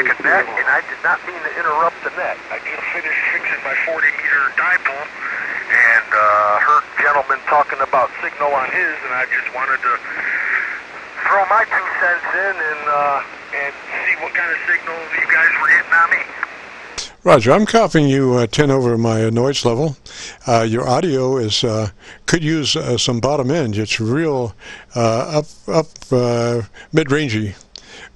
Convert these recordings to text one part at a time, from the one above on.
like a net, and I did not mean to interrupt the net. I just finished fixing my 40-meter dipole, and heard gentleman talking about signal on his, and I just wanted to throw my 2 cents in and see what kind of signal you guys were getting on me. Roger, I'm copying you 10 over my noise level. Your audio is could use some bottom end. It's real up mid-rangey,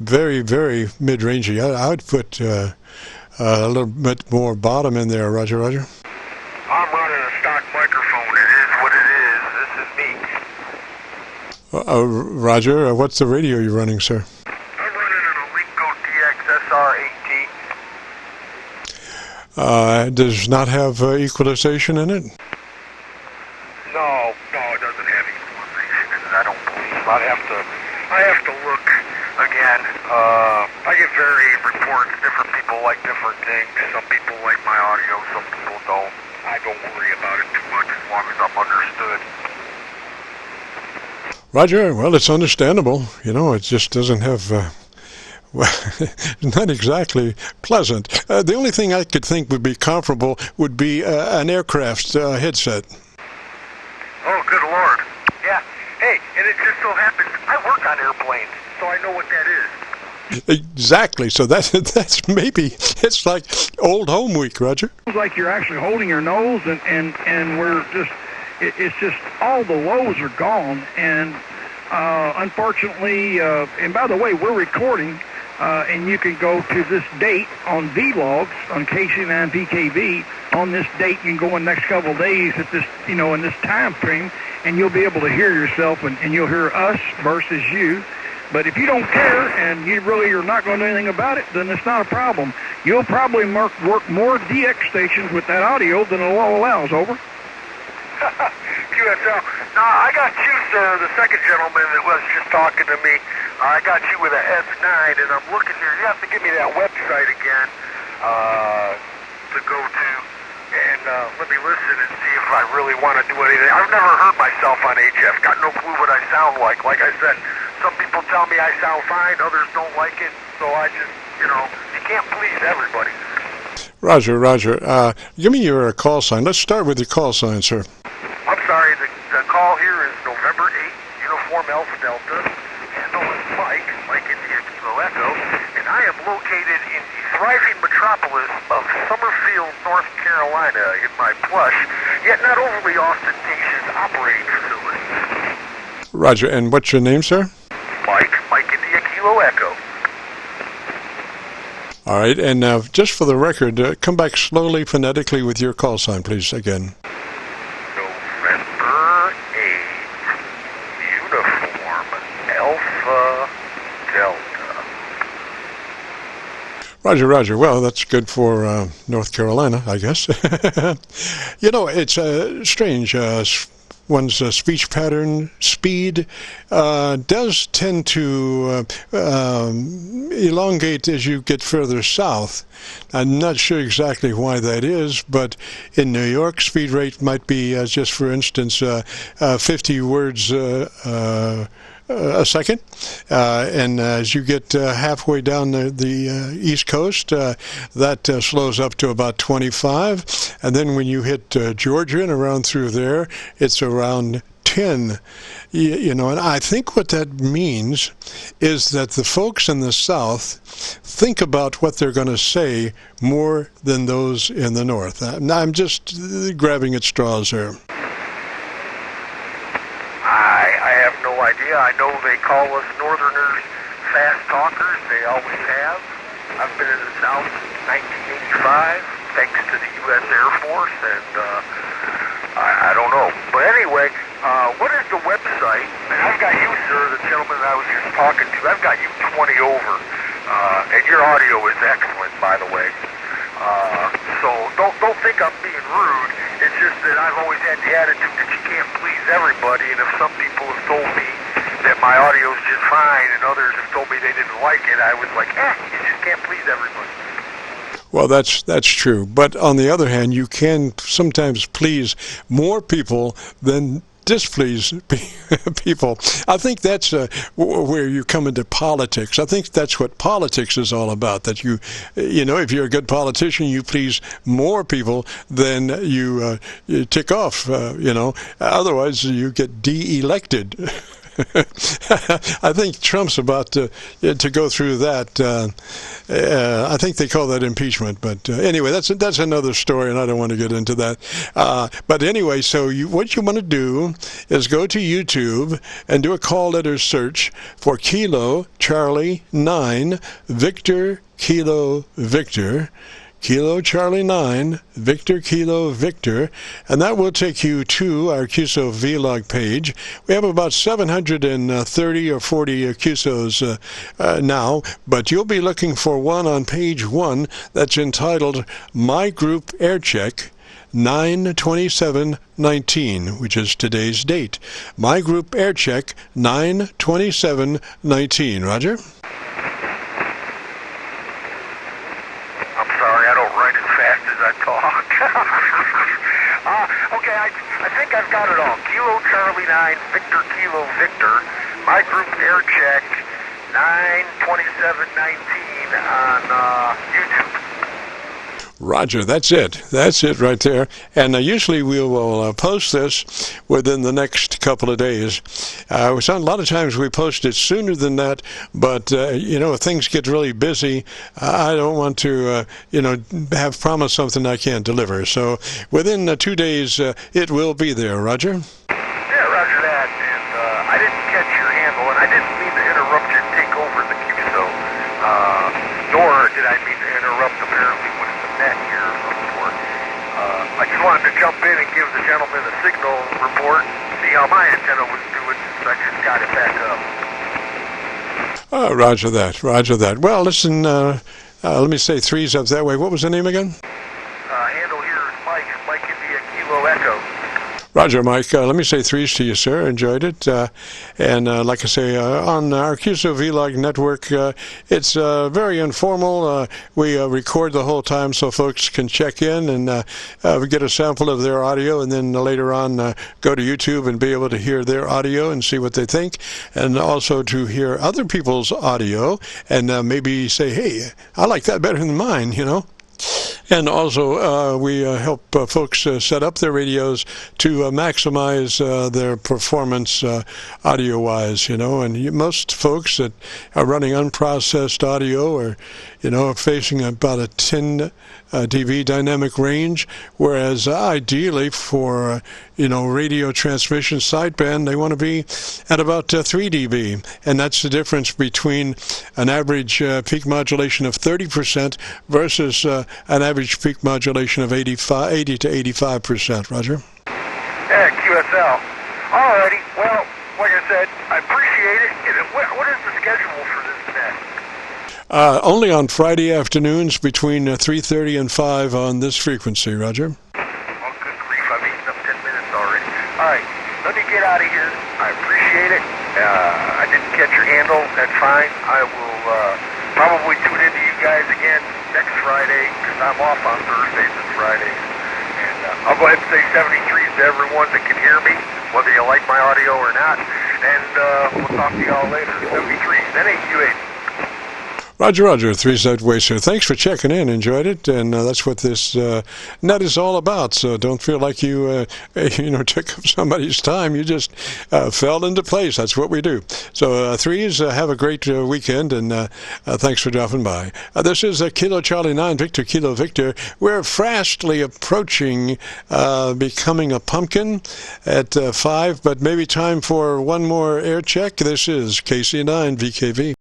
very mid-rangey. I would put a little bit more bottom in there, Roger. I'm running a stock microphone. It is what it is. This is me. Roger, what's the radio you're running, sir? I'm running an Elenco DX-SR8T. Does not have equalization in it? No, it doesn't have equalization in it, I don't believe. I have to look again. I get varying reports. Different people like different things. Some people like my audio, some people don't. I don't worry about it too much as long as I'm understood. Roger, well, it's understandable. You know, it just doesn't have... well, not exactly pleasant. The only thing I could think would be comparable would be an aircraft headset. Oh, good Lord. Yeah. Hey, and it just so happens I work on airplanes, so I know what that is. Exactly. So that's maybe, it's like old home week, Roger. It's like you're actually holding your nose, and we're just, it's just all the lows are gone, and unfortunately, and by the way, we're recording, and you can go to this date on vlogs on KC9VKV. On this date, you can go in the next couple of days at this, in this time frame, and you'll be able to hear yourself, and you'll hear us versus you. But if you don't care and you really are not going to do anything about it, then it's not a problem. You'll probably work more DX stations with that audio than the law allows. Over. QSL. Now, I got you, sir, the second gentleman that was just talking to me. I got you with a S9, and I'm looking here. You have to give me that website again to go to, and let me listen and see if I really want to do anything. I've never heard myself on HF. Got no clue what I sound like. Like I said, some people tell me I sound fine, others don't like it, so I just, you can't please everybody. Roger. Give me your call sign. Let's start with your call sign, sir. I'm sorry, the call here is November 8th, Uniform Alpha Delta. Handle is MIKE-N8UAD, and I am located in the thriving metropolis of Summerfield, North Carolina, in my plush, yet not overly ostentatious operating facility. Roger, and what's your name, sir? MIKE-N8UAD. All right, and now, just for the record, come back slowly, phonetically with your call sign, please, again. November 8th, Uniform Alpha Delta. Roger. Well, that's good for North Carolina, I guess. It's strange. One's speech pattern, speed, does tend to elongate as you get further south. I'm not sure exactly why that is, but in New York, speed rate might be, just for instance, 50 words a second, and as you get halfway down the East Coast, that slows up to about 25, and then when you hit Georgia and around through there, it's around 10. And I think what that means is that the folks in the South think about what they're going to say more than those in the North. I'm just grabbing at straws here. I have no idea. I know they call us Northerners fast talkers. They always have. I've been in the South since 1985, thanks to the U.S. Air Force, and I don't know. But anyway, what is the website? And I've got you, sir, the gentleman that I was just talking to. I've got you 20 over, and your audio is excellent, by the way. So don't think I'm being rude. It's just that I've always had the attitude that you can't please everybody, and if some people have told me that my audio is just fine and others have told me they didn't like it, I was like, you just can't please everybody. Well, that's true. But on the other hand, you can sometimes please more people than displease people. I think that's where you come into politics. I think that's what politics is all about, that you know, if you're a good politician, you please more people than you tick off, you know. Otherwise, you get de-elected. I think Trump's about to go through that. I think they call that impeachment. But anyway, that's another story, and I don't want to get into that. But anyway, so what you want to do is go to YouTube and do a call letter search for Kilo Charlie 9 Victor Kilo Victor. Kilo Charlie 9, Victor Kilo Victor, and that will take you to our Qso-Vlog page. We have about 730 or 40 Qsos now, but you'll be looking for one on page 1 that's entitled My Group Air Check 9/27/19, which is today's date. My Group Air Check 9/27/19. Roger? Okay, I think I've got it all. Kilo Charlie 9, Victor Kilo Victor. My group air check 9/27/19 on YouTube. Roger, that's it. That's it right there. And usually we will post this within the next couple of days. A lot of times we post it sooner than that, but, you know, if things get really busy, I don't want to, you know, have promised something I can't deliver. So within 2 days, it will be there. Roger? Yeah, roger that. And I didn't catch your handle, and I didn't mean to interrupt you and take over the QSO, nor did I mean to interrupt apparently with the net here before. I just wanted to jump in and give the gentleman a signal report, see how my antenna was doing since I just got it back up. Roger that, roger that. Well, listen, let me say threes up that way. What was the name again? Handle here is Mike, Mike India Kilo Echo. Roger, Mike. Let me say threes to you, sir. Enjoyed it. And like I say, on our Qso-Vlog network, it's very informal. We record the whole time so folks can check in and get a sample of their audio, and then later on go to YouTube and be able to hear their audio and see what they think, and also to hear other people's audio and maybe say, hey, I like that better than mine, you know. And also, we help folks set up their radios to maximize their performance audio-wise, you know. And most folks that are running unprocessed audio are, you know, facing about a 10 dB dynamic range, whereas ideally for, you know, radio transmission sideband, they want to be at about 3 dB. And that's the difference between an average peak modulation of 30% versus an average peak modulation of 80 to 85%. Roger? Yeah, QSL. Alrighty. Well, like I said, I appreciate it. What is the schedule for this net? Only on Friday afternoons between 3:30 and 5 on this frequency. Roger? Oh, good grief. I've eaten up 10 minutes already. Alright, let me get out of here. I appreciate it. I didn't catch your handle. That's fine. I will probably tune into you guys again next Friday, because I'm off on Thursdays and Fridays. And I'll go ahead and say 73s to everyone that can hear me, whether you like my audio or not. And we'll talk to y'all later. 73s, MIKE-N8UAD. Roger, roger. Threes that way, sir. Thanks for checking in. Enjoyed it, and that's what this net is all about. So don't feel like you, you know, took up somebody's time. You just fell into place. That's what we do. So threes, have a great weekend, and thanks for dropping by. This is Kilo Charlie 9, Victor Kilo Victor. We're fastly approaching becoming a pumpkin at 5, but maybe time for one more air check. This is KC9VKV.